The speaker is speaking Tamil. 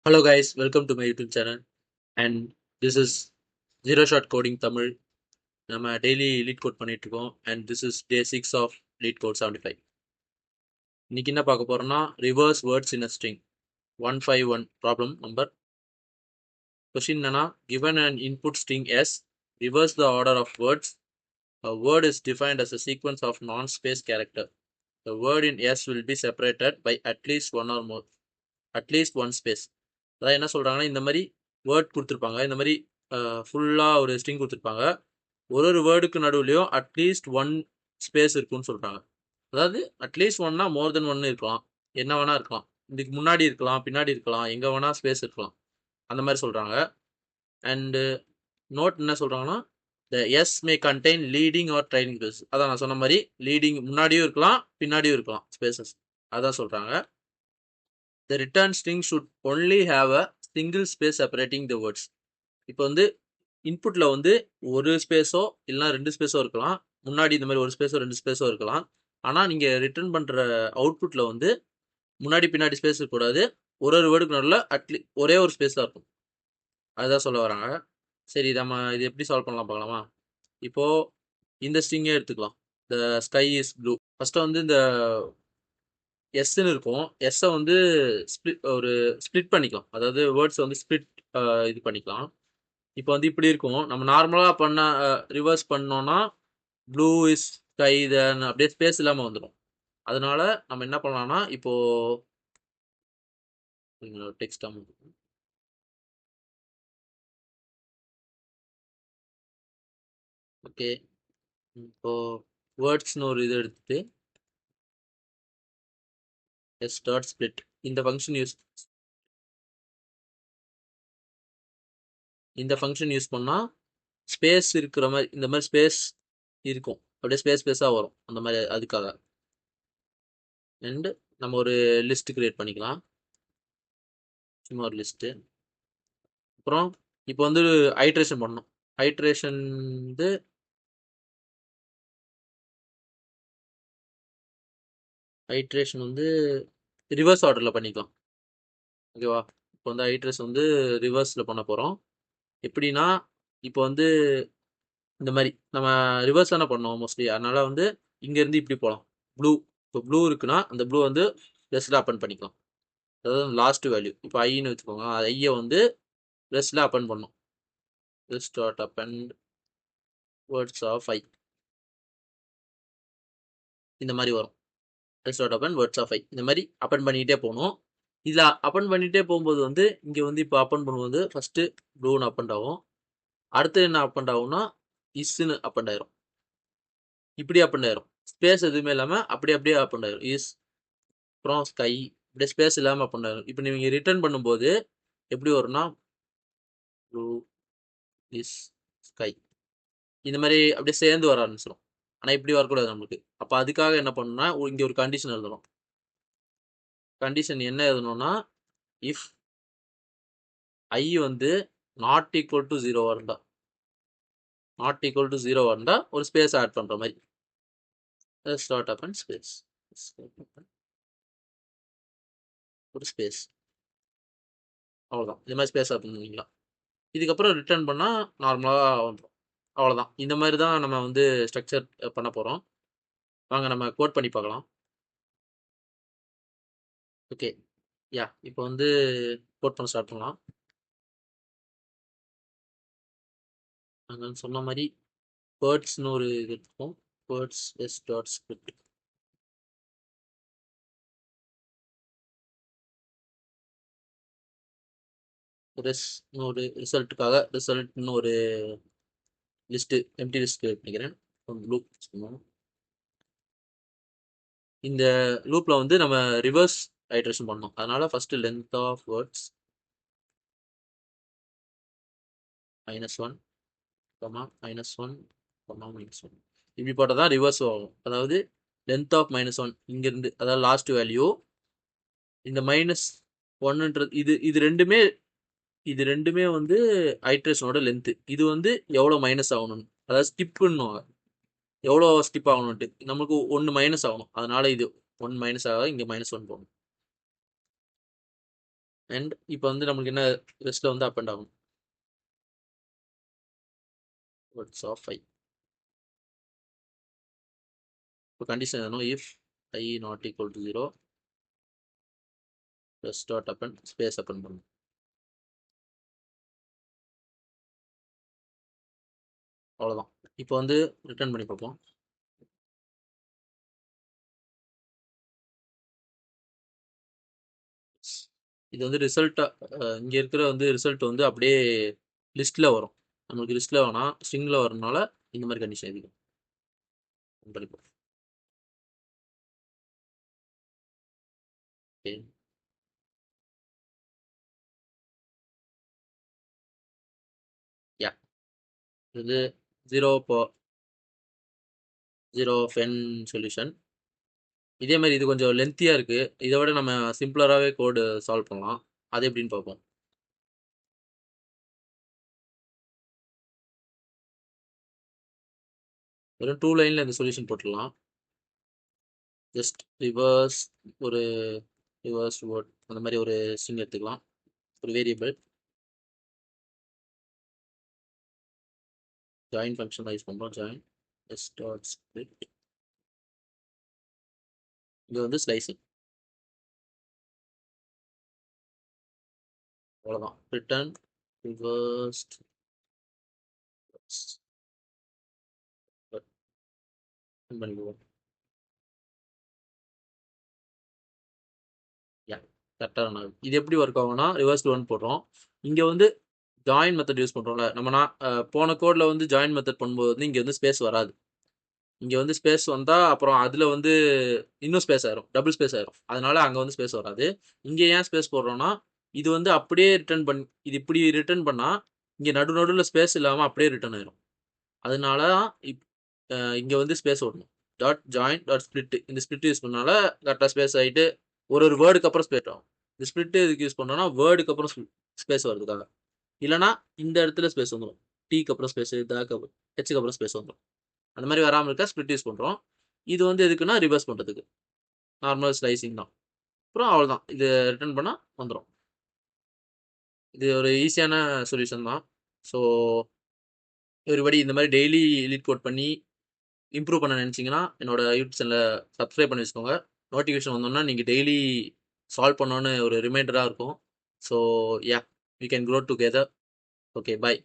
Hello guys, welcome to my YouTube channel and this is Zero Shot Coding Tamil. நம்ம டெய்லி லீட் கோட் பண்ணிட்டு இருக்கோம் and this is day 6 of LeetCode 75. இன்னைக்கு என்ன பார்க்க போறோம்னா reverse words in a string 151 problem number. Question என்னன்னா given an input string s, reverse the order of words. A word is defined as a sequence of non-space character. The word in s will be separated by at least one space. அதான் என்ன சொல்றாங்கன்னா இந்த மாதிரி வேர்ட் கொடுத்துருப்பாங்க, இந்த மாதிரி ஃபுல்லாக ஒரு ஸ்ட்ரிங் கொடுத்துருப்பாங்க. ஒரு வேர்டுக்கு நடுவுலையும் அட்லீஸ்ட் ஒன் ஸ்பேஸ் இருக்குன்னு சொல்கிறாங்க. அதாவது அட்லீஸ்ட் ஒன்னா மோர் தென் ஒன்று இருக்கலாம், என்ன வேணா இருக்கலாம், இதுக்கு முன்னாடி இருக்கலாம், பின்னாடி இருக்கலாம், எங்கே வேணா ஸ்பேஸ் இருக்கலாம், அந்த மாதிரி சொல்கிறாங்க. அண்டு நோட் என்ன சொல்கிறாங்கன்னா the S may contain leading or trailing space. அதான் நான் சொன்ன மாதிரி லீடிங் முன்னாடியும் இருக்கலாம், பின்னாடியும் இருக்கலாம் ஸ்பேசஸ், அதான் சொல்கிறாங்க. The return string should only have a single space separating the words. இப்போ வந்து இன்புட்ல வந்து ஒரு ஸ்பேஸோ இல்லைனா ரெண்டு ஸ்பேஸோ இருக்கலாம், முன்னாடி இந்த மாதிரி ஒரு ஸ்பேஸோ ரெண்டு ஸ்பேஸோ இருக்கலாம். ஆனால் நீங்கள் ரிட்டர்ன் பண்ணுற அவுட்புட்டில் வந்து முன்னாடி பின்னாடி ஸ்பேஸ் இருக்கக்கூடாது, ஒரு வேர்டுக்கு நடுவில் ஒரே ஒரு ஸ்பேஸ் தான் இருக்கும், அதுதான் சொல்ல வராங்க. சரி, நம்ம இது எப்படி சால்வ் பண்ணலாம் பார்க்கலாமா? இப்போது இந்த ஸ்ட்ரிங்கே எடுத்துக்கலாம். The sky is blue. First வந்து இந்த எஸ்ன்னு இருக்கும், எஸ்ஸை வந்து ஸ்ப்ளிட் பண்ணிக்கலாம், அதாவது வேர்ட்ஸை வந்து ஸ்ப்ளிட் இது பண்ணிக்கலாம். இப்போ வந்து இப்படி இருக்கும், நம்ம நார்மலாக ரிவர்ஸ் பண்ணோன்னா ப்ளூ இஸ் ஸ்கை தென் அப்படியே ஸ்பேஸ் இல்லாமல் வந்துடும். அதனால நம்ம என்ன பண்ணலாம்னா இப்போ டெக்ஸ்ட் ஓகே, இப்போ வேர்ட்ஸ்னு ஒரு இது எடுத்துட்டு எஸ் டாட் ஸ்ப்ளிட் இந்த ஃபங்க்ஷன் யூஸ் பண்ணால் ஸ்பேஸ் இருக்கிற மாதிரி இந்த மாதிரி ஸ்பேஸ் இருக்கும், அப்படியே ஸ்பேஸாக வரும் அந்த மாதிரி, அதுக்காக. அண்டு நம்ம ஒரு லிஸ்ட் கிரியேட் பண்ணிக்கலாம், சும்மா ஒரு லிஸ்ட்டு. அப்புறம் இப்போ வந்து ஐட்ரேஷன் பண்ணணும். ஐட்ரேஷன் வந்து ரிவர்ஸ் ஆர்டரில் பண்ணிக்கலாம், ஓகேவா? இப்போ வந்து ஐட்ரேஷன் வந்து ரிவர்ஸில் பண்ண போகிறோம். எப்படின்னா இப்போ வந்து இந்த மாதிரி நம்ம ரிவர்ஸ் தானே பண்ணோம் மோஸ்ட்லி, அதனால் வந்து இங்கேருந்து இப்படி போகலாம். ப்ளூ, இப்போ ப்ளூ இருக்குன்னா அந்த ப்ளூ வந்து ரெஸ்ட்டில் அப்பன் பண்ணிக்கலாம், அதாவது லாஸ்ட் வேல்யூ. இப்போ ஐன்னு வச்சுக்கோங்க, ஐயை வந்து ரெஸ்ட்டில் அப்பன் பண்ணோம். ரெஸ்ட் டாட் அப்பன் வேர்ட்ஸ் ஆஃப் ஐ இந்த மாதிரி வரும். ரெஸ்ட் டாட் அப்பன் வேர்ட்ஸ் ஆஃப் ஐ இந்த மாதிரி அப்பன் பண்ணிக்கிட்டே போகணும். இதில் அப்பன் பண்ணிகிட்டே போகும்போது வந்து இங்கே வந்து இப்போ அப்பன் பண்ணும்போது ஃபஸ்ட்டு ப்ளூன்னு அப்பன் ஆகும், அடுத்து என்ன அப்பன் ஆகும்னா இஸ்ன்னு அப்பன் ஆயிரும், இப்படி அப்பன் ஆயிரும், ஸ்பேஸ் எதுவுமே இல்லாமல் அப்படியே அப்பன் ஆயிரும். இஸ் அப்புறம் ஸ்கை இப்படியே ஸ்பேஸ் இல்லாமல் அப்பன் ஆயிரும். இப்போ நீங்கள் ரிட்டர்ன் பண்ணும்போது எப்படி வரும்னா ப்ளூ இஸ் ஸ்கை இந்த மாதிரி அப்படியே சேர்ந்து வர ஆரம்பிச்சிடும். ஆனால் இப்படி வரக்கூடாது நம்மளுக்கு. அப்போ அதுக்காக என்ன பண்ணணும்னா இங்கே ஒரு கண்டிஷன் எழுதணும். கண்டிஷன் என்ன எழுதணும்னா இஃப் ஐ வந்து நாட் ஈக்குவல் டு 0 இருந்தால் ஒரு ஸ்பேஸ் ஆட் பண்ணுற மாதிரி. ஸ்டார்ட் அப்பன் ஸ்பேஸ் ஒரு ஸ்பேஸ், அவ்வளோதான். இந்த மாதிரி ஸ்பேஸ் ஆட் பண்ணிங்களா, இதுக்கப்புறம் ரிட்டர்ன் பண்ணால் நார்மலாக வந்துடும், அவ்வளோதான். இந்த மாதிரி தான் நம்ம வந்து ஸ்ட்ரக்சர் பண்ண போகிறோம். வாங்க நம்ம கோட் பண்ணி பார்க்கலாம். ஓகே, இப்போ வந்து கோட் பண்ண ஸ்டார்ட் பண்ணலாம். நாங்கள் சொன்ன மாதிரி வேர்ட்ஸ்னு ஒரு இது இருக்கும், வேர்ட்ஸ் எஸ் டாட் ஸ்கிரிப்ட். ரெஸ்ட்னு ஒரு ரிசல்ட்னு ஒரு லிஸ்ட்டு எம்டி லிஸ்ட் கிரியேட் பண்ணிக்கிறேன். லூப் பண்ணுவோம். இந்த லூப்பில் வந்து நம்ம ரிவர்ஸ் ஐட்ரேஷன் பண்ணோம், அதனால் ஃபஸ்ட்டு லென்த் ஆஃப் வேர்ட்ஸ் -1, -1, -1 இப்படி போட்டால் தான் ரிவர்ஸ் ஆகும். அதாவது லென்த் ஆஃப் -1 இங்கேருந்து, அதாவது லாஸ்ட் வேல்யூ, இந்த -1ன்றது இது ரெண்டுமே வந்து ஐட்ரேஷனோட லென்த்து. இது வந்து எவ்வளோ மைனஸ் ஆகணும்னு, அதாவது ஸ்கிப்புன்னுவாங்க, எவ்வளோ ஸ்கிப் ஆகணுன்ட்டு. நமக்கு 1 மைனஸ் ஆகணும், அதனால இது 1 மைனஸ் ஆக இங்கே -1 போகணும். அண்ட் இப்போ வந்து நம்மளுக்கு என்ன ரெஸ்ட்டில் வந்து அப் அண்ட் ஆகும் வேர்ட்ஸ் ஆஃப் ஐ. இப்போ கண்டிஷன் வேணும் if I not equal to 0 rest dot அப்பன் ஸ்பேஸ் அப்பன் பண்ணணும். அவ்வளோதான். இப்போ வந்து ரிட்டர்ன் பண்ணி பார்ப்போம். இது வந்து ரிசல்ட்டாக இங்கே இருக்கிற வந்து ரிசல்ட் வந்து அப்படியே லிஸ்ட்டில் வரும். நம்மளுக்கு லிஸ்ட்டில் வேணாம் ஸ்ட்ரிங்கில் வரனால இந்த மாதிரி கண்டிஷன் எழுதிக்கும். படிப்போம். ஓகே, யா இது 0 of n சொல்யூஷன். இதே மாதிரி இது கொஞ்சம் லென்த்தியாக இருக்குது. இதை விட நம்ம சிம்பிளராகவே கோடு சால்வ் பண்ணலாம். அது எப்படின்னு பார்ப்போம். வெறும் 2 லைனில் இந்த சொல்யூஷன் போட்டுடலாம். ஜஸ்ட் ஒரு ரிவர்ஸ் வேர்ட் அந்த மாதிரி ஒரு ஸ்ட்ரிங் எடுத்துக்கலாம், ஒரு வேரியபிள். ஜாயின் ஃபங்க்ஷன் தான் யூஸ் பண்ணுறோம். Join S dot split. இது வந்து ஸ்லைசிங். அவ்வளோதான். ரிட்டர்ன் ரிவர்ஸ்ட் பண்ணிடுவோம். யா கரெக்டாக இது எப்படி ஒர்க் ஆகும்னா ரிவர்ஸ்ட் 1 போடுறோம். இங்கே வந்து ஜாயின் மெத்தட் யூஸ் பண்ணுறோம்ல நம்ம போன கோடில் வந்து ஜாயின் மெத்தட் பண்ணும்போது வந்து இங்கே வந்து ஸ்பேஸ் வராது. இங்கே வந்து ஸ்பேஸ் வந்தால் அப்புறம் அதில் வந்து இன்னும் ஸ்பேஸ் ஆயிரும், டபுள் ஸ்பேஸ் ஆயிரும். அதனால அங்கே வந்து ஸ்பேஸ் வராது. இங்கே ஏன் ஸ்பேஸ் போடுறோன்னா இது வந்து அப்படியே ரிட்டர்ன் இது இப்படி ரிட்டர்ன் பண்ணால் இங்கே நடுவில் ஸ்பேஸ் இல்லாமல் அப்படியே ரிட்டர்ன் ஆயிரும். அதனால இங்கே வந்து ஸ்பேஸ் ஓடணும். டாட் ஜாயின் டாட் ஸ்பிளிட் இந்த ஸ்பிளிட் யூஸ் பண்ணால கரெக்டாக ஸ்பேஸ் ஆகிட்டு ஒரு வேர்டுக்கு அப்புறம் ஸ்பேஸ் ஆகும். இந்த ஸ்பிளிட் இதுக்கு யூஸ் பண்ணோன்னா வேர்டுக்கு அப்புறம் ஸ்பேஸ் வருதுக்காக. இல்லைனா இந்த இடத்துல ஸ்பேஸ் வந்துடும். டீக்கு அப்புறம் ஸ்பேஸ், தாக்கு அப்புறம் ஹெச்சுக்கு அப்புறம் ஸ்பேஸ் வந்துடும். அந்த மாதிரி வராமல் இருக்கா ஸ்பிளிட் யூஸ் பண்ணுறோம். இது வந்து எதுக்குன்னா ரிவர்ஸ் பண்ணுறதுக்கு, நார்மல் ஸ்லைசிங் தான். அப்புறம் அவ்வளோதான், இது ரிட்டர்ன் பண்ணால் வந்துடும். இது ஒரு ஈஸியான சொல்யூஷன் தான். ஸோ எவ்ரிபடி இந்த மாதிரி டெய்லி எலிட் கோட் பண்ணி இம்ப்ரூவ் பண்ண நினச்சிங்கன்னா என்னோட யூடியூப் சேனலை சப்ஸ்கிரைப் பண்ணி வச்சுக்கோங்க. நோட்டிஃபிகேஷன் வந்தோன்னா நீங்கள் டெய்லி சால்வ் பண்ணோன்னு ஒரு ரிமைண்டராக இருக்கும். So ya, we can grow together. Okay, by.